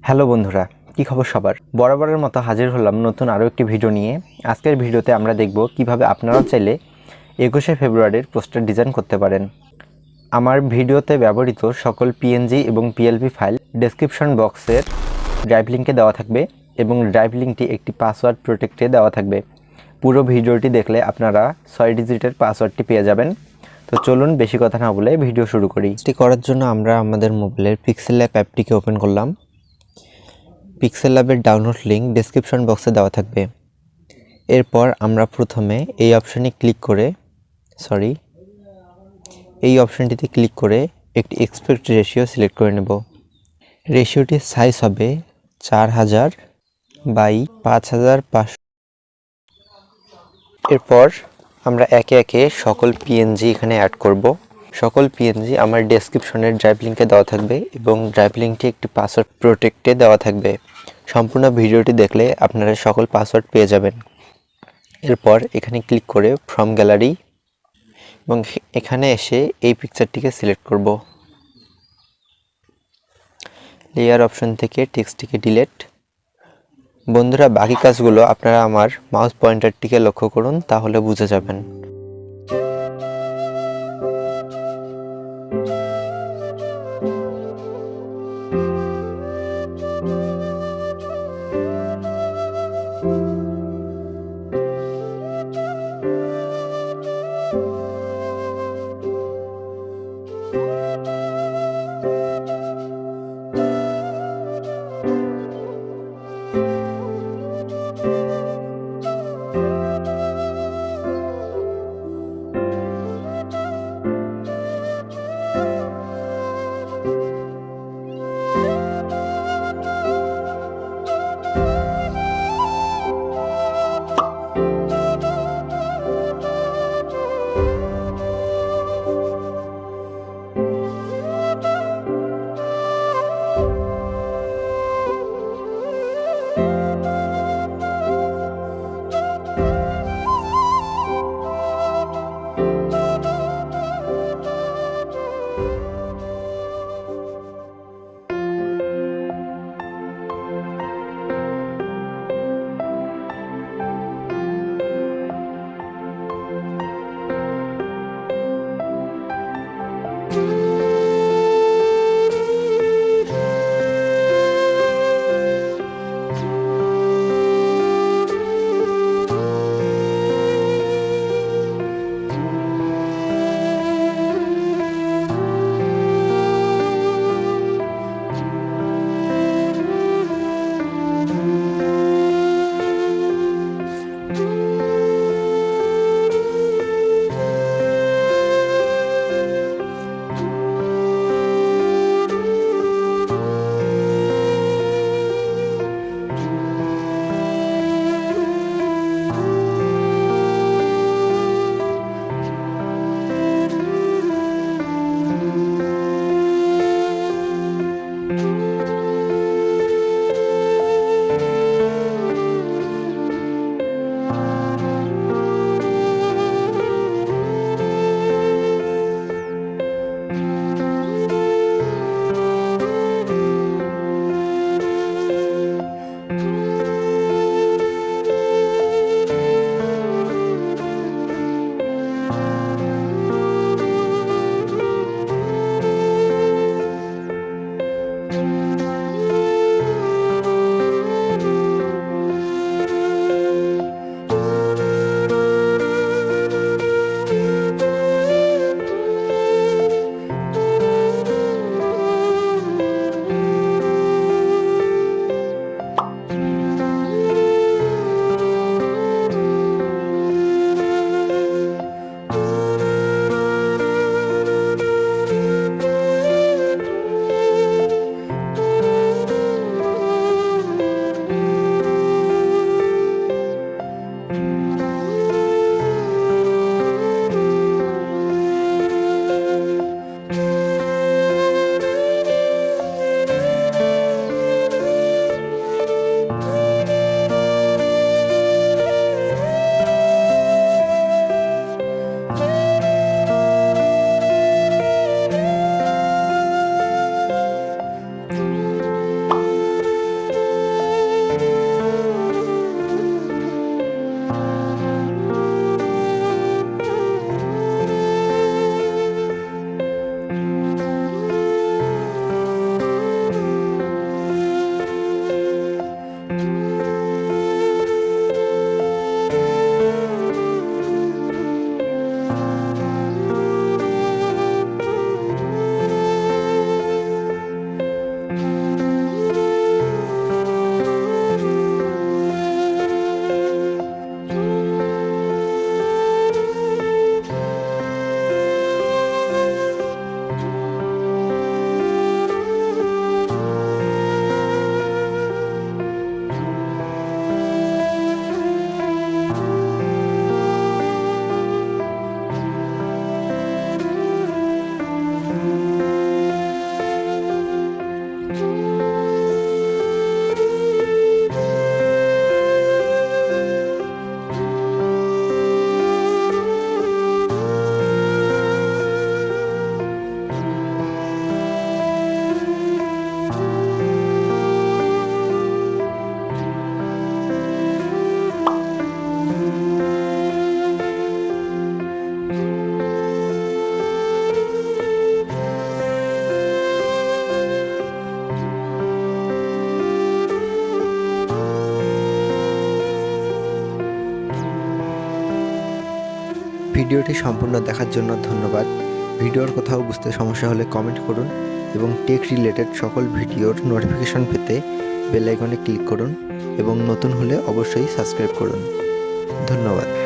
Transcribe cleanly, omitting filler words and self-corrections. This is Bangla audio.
হ্যালো বন্ধুরা, কি খবর সবার? বরাবরের মতো হাজির হলাম নতুন আরও একটি ভিডিও নিয়ে। আজকের ভিডিওতে আমরা দেখব কিভাবে আপনারাও চাইলে 21শে ফেব্রুয়ারির পোস্টার ডিজাইন করতে পারেন। আমার ভিডিওতে ব্যবহৃত সকল পিএনজি এবং পিএলপি ফাইল ডেসক্রিপশন বক্সের ড্রাইভ লিঙ্কে দেওয়া থাকবে এবং ড্রাইভ লিঙ্কটি একটি পাসওয়ার্ড প্রোটেক্টে দেওয়া থাকবে। পুরো ভিডিওটি দেখলে আপনারা 6 ডিজিটের পাসওয়ার্ডটি পেয়ে যাবেন। তো চলুন বেশি কথা না বলে ভিডিও শুরু করি। এটি করার জন্য আমরা আমাদের মোবাইলের পিক্সেলল্যাব অ্যাপটিকে ওপেন করলাম। পিক্সেলল্যাবের ডাউনলোড লিঙ্ক ডেসক্রিপশন বক্সে দেওয়া থাকবে। এরপর আমরা প্রথমে এই অপশনটিতে ক্লিক করে একটি এক্সপেক্ট রেশিও সিলেক্ট করে নেব। রেশিওটির সাইজ হবে 4000 বাই 5500। এরপর আমরা একে একে সকল পিএনজি এখানে অ্যাড করব। সকল পিএনজি আমার ডেসক্রিপশনের ড্রাইভ লিঙ্কে দেওয়া থাকবে এবং ড্রাইভ লিঙ্কটি একটি পাসওয়ার্ড প্রোটেক্টে দেওয়া থাকবে। সম্পূর্ণ ভিডিওটি দেখলে আপনারা সকল পাসওয়ার্ড পেয়ে যাবেন। এরপর এখানে ক্লিক করে ফ্রম গ্যালারি এবং এখানে এসে এই পিকচারটিকে সিলেক্ট করব। লেয়ার অপশন থেকে টেক্সটটিকে ডিলিট। বন্ধুরা, বাকি কাজগুলো আপনারা আমার মাউস পয়েন্টারটিকে লক্ষ্য করুন, তাহলে বুঝে যাবেন। ভিডিওটি সম্পূর্ণ দেখার জন্য ধন্যবাদ। ভিডিওর কোথাও বুঝতে সমস্যা হলে কমেন্ট করুন এবং টেক রিলেটেড সকল ভিডিওর নোটিফিকেশন পেতে বেল আইকনে ক্লিক করুন এবং নতুন হলে অবশ্যই সাবস্ক্রাইব করুন। ধন্যবাদ।